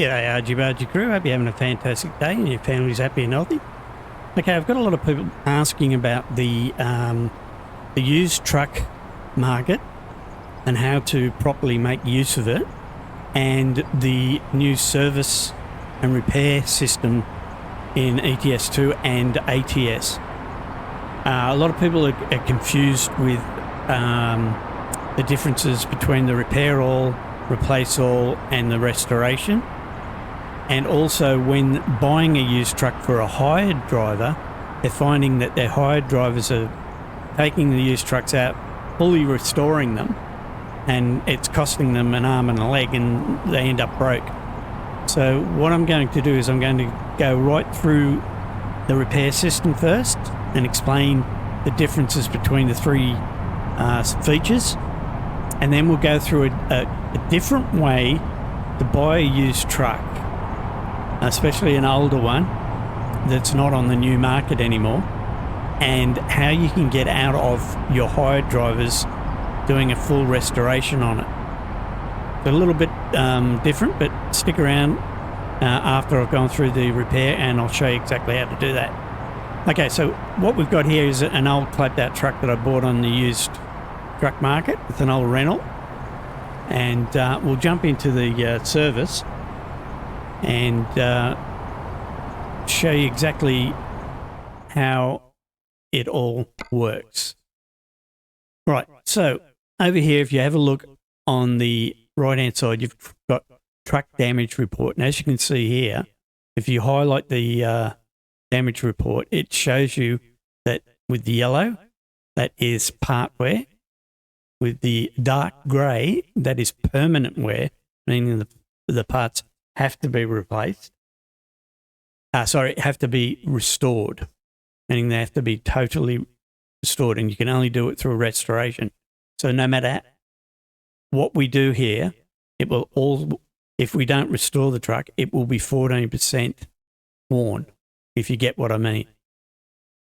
G'day Argy Bargy crew, hope you're having a fantastic day and your family's happy and healthy. Okay, I've got a lot of people asking about the used truck market and how to properly make use of it, and the new service and repair system in ETS2 and ATS. A lot of people are confused with the differences between the repair all, replace all and the restoration. And also, when buying a used truck for a hired driver, they're finding that their hired drivers are taking the used trucks out, fully restoring them, and it's costing them an arm and a leg, and they end up broke. So what I'm going to do is I'm going to go right through the repair system first and explain the differences between the three features, and then we'll go through a different way to buy a used truck, especially an older one that's not on the new market anymore, and how you can get out of your hired drivers doing a full restoration on it. It's a little bit different, but stick around after I've gone through the repair and I'll show you exactly how to do that. Okay, so what we've got here is an old clapped out truck that I bought on the used truck market. It's an old rental, and we'll jump into the service and show you exactly how it all works. Right, so over here, if you have a look on the right-hand side, you've got truck damage report. And as you can see here, if you highlight the damage report, it shows you that with the yellow, that is part wear. With the dark grey, that is permanent wear, meaning the parts have to be replaced. Have to be restored, meaning they have to be totally restored, and you can only do it through a restoration. So no matter what we do here, it will all, if we don't restore the truck, it will be 14% worn, if you get what I mean.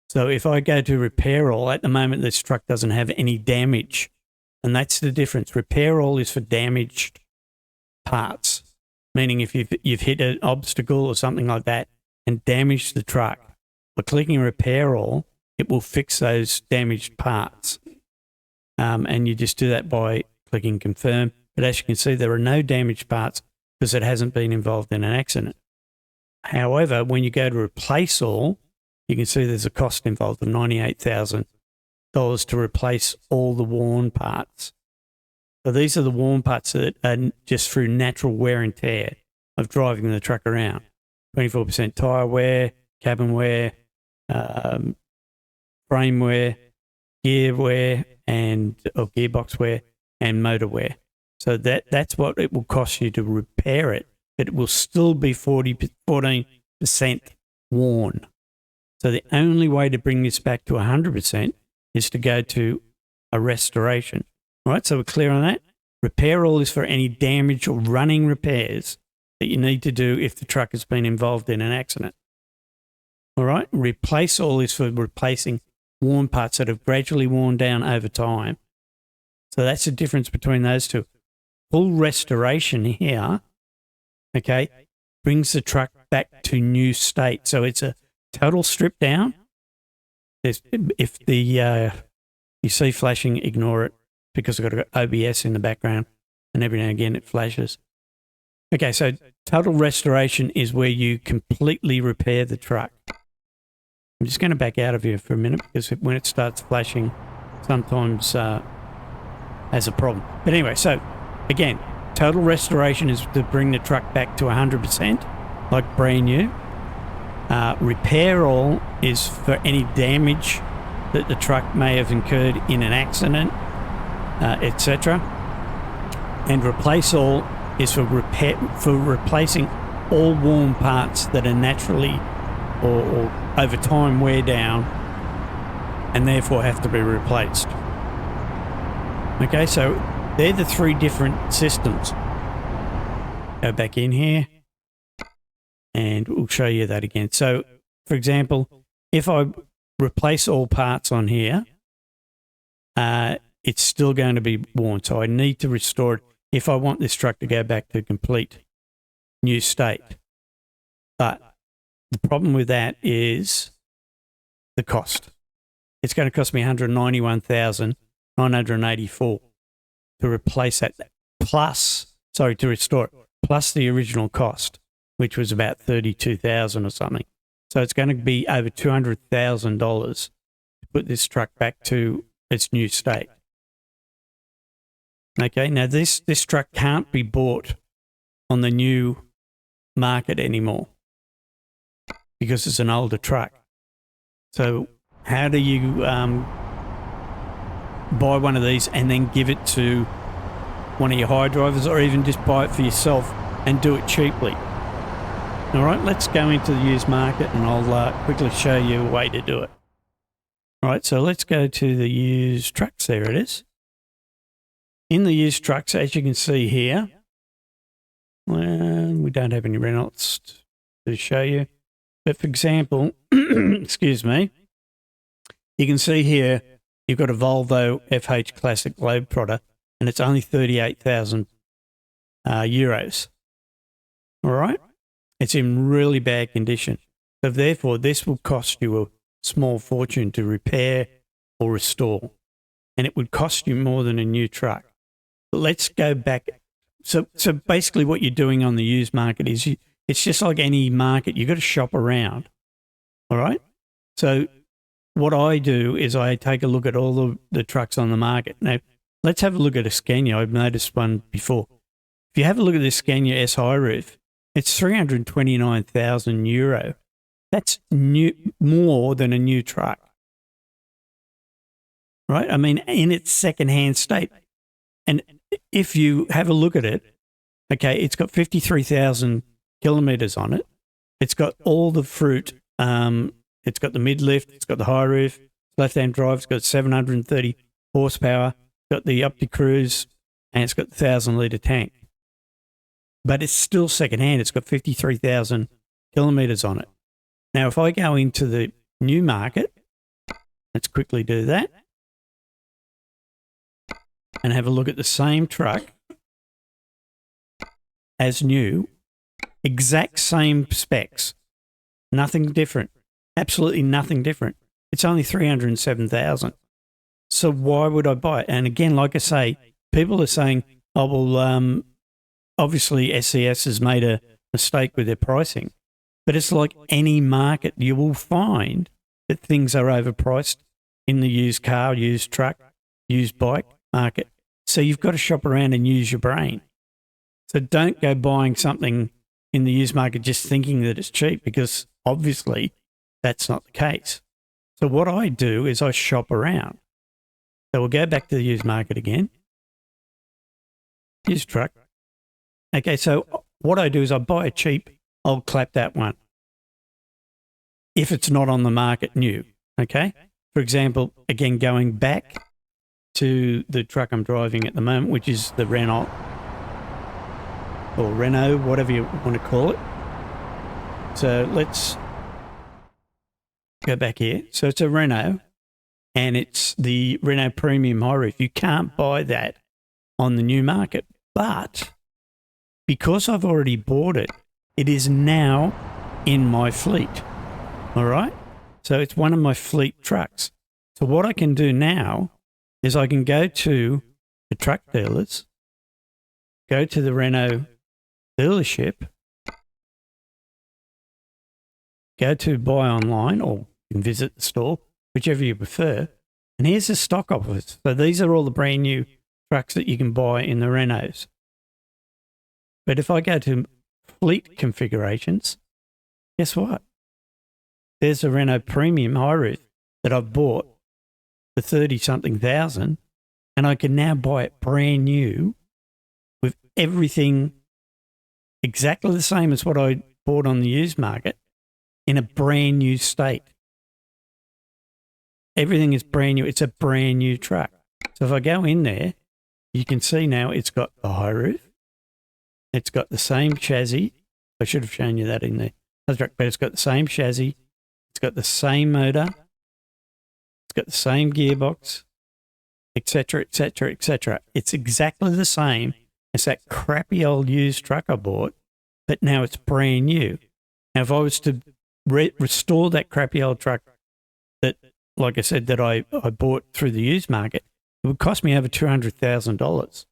So if I go to repair all, at the moment this truck doesn't have any damage, and that's the difference. Repair all is for damaged parts, meaning if you've hit an obstacle or something like that and damaged the truck, by clicking repair all, it will fix those damaged parts. And you just do that by clicking confirm. But as you can see, there are no damaged parts because it hasn't been involved in an accident. However, when you go to replace all, you can see there's a cost involved of $98,000 to replace all the worn parts. So these are the worn parts that are just through natural wear and tear of driving the truck around. 24% tyre wear, cabin wear, frame wear, gear wear, or gearbox wear, and motor wear. So that's what it will cost you to repair it, but it will still be 14% worn. So the only way to bring this back to 100% is to go to a restoration. All right, so we're clear on that? Repair all is for any damage or running repairs that you need to do if the truck has been involved in an accident. All right, replace all is for replacing worn parts that have gradually worn down over time. So that's the difference between those two. Full restoration here, okay, brings the truck back to new state. So it's a total strip down. If you see flashing, ignore it, because I've got OBS in the background and every now and again it flashes. Okay, so total restoration is where you completely repair the truck. I'm just going to back out of here for a minute because when it starts flashing, sometimes has a problem. But anyway, so again, total restoration is to bring the truck back to 100%, like brand new. Repair all is for any damage that the truck may have incurred in an accident, etc. And replace all is for replacing all worn parts that are naturally or over time wear down and therefore have to be replaced. Okay, so they're the three different systems. Go back in here and we'll show you that again. So, for example, if I replace all parts on here, it's still going to be worn. So I need to restore it if I want this truck to go back to complete new state. But the problem with that is the cost. It's going to cost me $191,984 to replace that, to restore it, plus the original cost, which was about $32,000 or something. So it's going to be over $200,000 to put this truck back to its new state. Okay, now this truck can't be bought on the new market anymore because it's an older truck. So how do you buy one of these and then give it to one of your hire drivers, or even just buy it for yourself and do it cheaply? All right, let's go into the used market and I'll quickly show you a way to do it. All right, so let's go to the used trucks. There it is. In the used trucks, as you can see here, well, we don't have any Reynolds to show you. But for example, excuse me, you can see here you've got a Volvo FH Classic Globetrotter and it's only 38,000 euros. All right? It's in really bad condition. So therefore, this will cost you a small fortune to repair or restore. And it would cost you more than a new truck. But let's go back. So basically what you're doing on the used market is it's just like any market. You've got to shop around. All right? So what I do is I take a look at all the trucks on the market. Now, let's have a look at a Scania. I've noticed one before. If you have a look at this Scania S high roof, it's 329,000 euro. That's more than a new truck. Right? I mean, in its second-hand state. And if you have a look at it, okay, it's got 53,000 kilometres on it. It's got all the fruit. It's got the mid-lift. It's got the high roof. Left-hand drive. It's got 730 horsepower. It's got the Opti-Cruise, and it's got the 1,000-litre tank. But it's still second-hand. It's got 53,000 kilometres on it. Now, if I go into the new market, let's quickly do that, and have a look at the same truck as new, exact same specs, nothing different, absolutely nothing different. It's only 307,000. So why would I buy it? And again, like I say, people are saying, oh, well, obviously SCS has made a mistake with their pricing. But it's like any market, you will find that things are overpriced in the used car, used truck, used bike market. So you've got to shop around and use your brain. So don't go buying something in the used market just thinking that it's cheap, because obviously that's not the case. So what I do is I shop around. So we'll go back to the used market again. Used truck. Okay, so what I do is I buy a cheap, I'll clap that one if it's not on the market new, okay? For example, again, going back to the truck I'm driving at the moment, which is the Renault or Renault, whatever you want to call it. So let's go back here. So it's a Renault, and it's the Renault Premium High Roof. You can't buy that on the new market, but because I've already bought it, it is now in my fleet. All right? So it's one of my fleet trucks. So what I can do now is I can go to the truck dealers, go to the Renault dealership, go to buy online, or you can visit the store, whichever you prefer. And here's the stock offers. So these are all the brand new trucks that you can buy in the Renaults. But if I go to fleet configurations, guess what? There's a Renault Premium High Roof that I've bought for 30-something thousand, and I can now buy it brand new with everything exactly the same as what I bought on the used market in a brand new state. Everything is brand new. It's a brand new truck. So if I go in there, you can see now it's got the high roof. It's got the same chassis. I should have shown you that in there. But it's got the same chassis. It's got the same motor. It's got the same gearbox, etc., etc., etc. It's exactly the same as that crappy old used truck I bought but now it's brand new. Now, if I was to restore that crappy old truck that, like I said, that I bought through the used market, it would cost me over $200,000.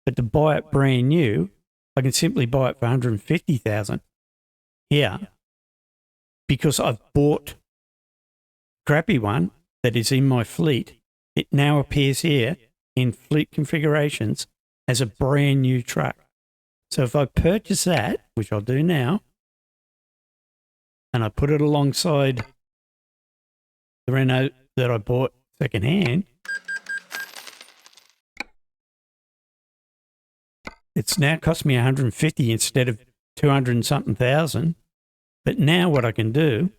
But to buy it brand new, I can simply buy it for $150,000 here because I've bought a crappy one that is in my fleet. It now appears here in fleet configurations as a brand new truck. So if I purchase that, which I'll do now, and I put it alongside the Renault that I bought secondhand, it's now cost me $150,000 instead of 200 and something thousand. But now what I can do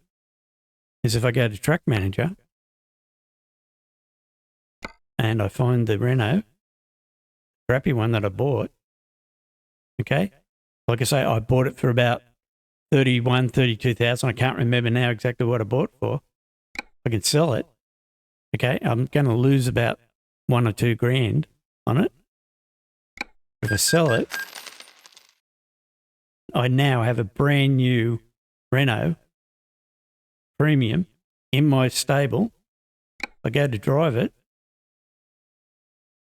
is if I go to Truck Manager and I find the Renault, crappy one that I bought, okay, like I say, I bought it for about 32,000. I can't remember now exactly what I bought it for. I can sell it. Okay, I'm going to lose about $1 or $2 grand on it. If I sell it, I now have a brand new Renault Premium in my stable. I go to drive it.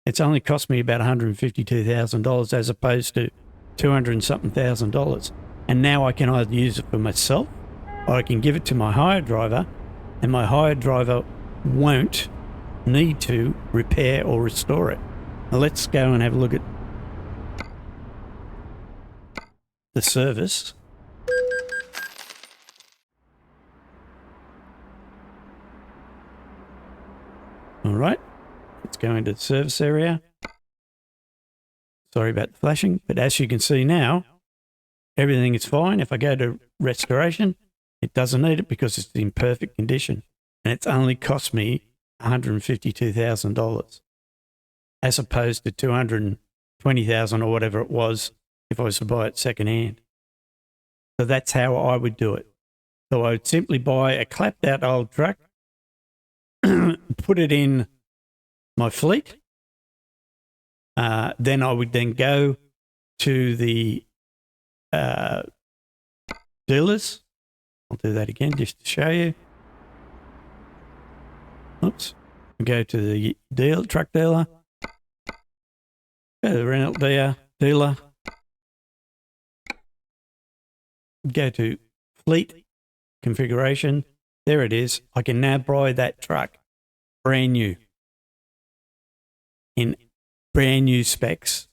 It's only cost me about $152,000 as opposed to 200 and something $1,000. And now I can either use it for myself or I can give it to my hired driver, and my hired driver won't need to repair or restore it. Now let's go and have a look at the service. All right, let's go into the service area. Sorry about the flashing, but as you can see now, everything is fine. If I go to restoration, it doesn't need it because it's in perfect condition. And it's only cost me $152,000 as opposed to $220,000 or whatever it was if I was to buy it secondhand. So that's how I would do it. So I would simply buy a clapped out old truck, put it in my fleet. Then I would then go to the dealers. I'll do that again just to show you. Oops. Go to the truck dealer. Go to the rental dealer. Go to fleet configuration. There it is. I can now buy that truck brand new in brand new specs,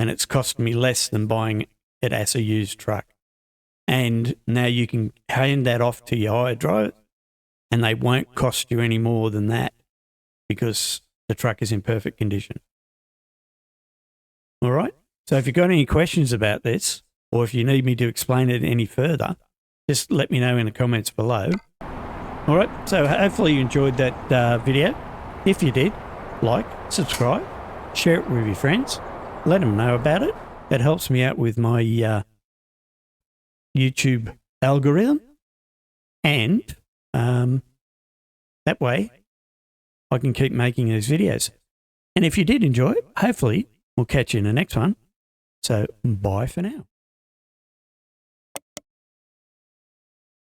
and it's cost me less than buying it as a used truck. And now you can hand that off to your hired driver, and they won't cost you any more than that because the truck is in perfect condition. All right. So if you've got any questions about this, or if you need me to explain it any further, just let me know in the comments below. All right. So hopefully you enjoyed that video. If you did, like, subscribe, share it with your friends, let them know about it. That helps me out with my YouTube algorithm, and that way I can keep making those videos. And if you did enjoy it, hopefully we'll catch you in the next one. So bye for now.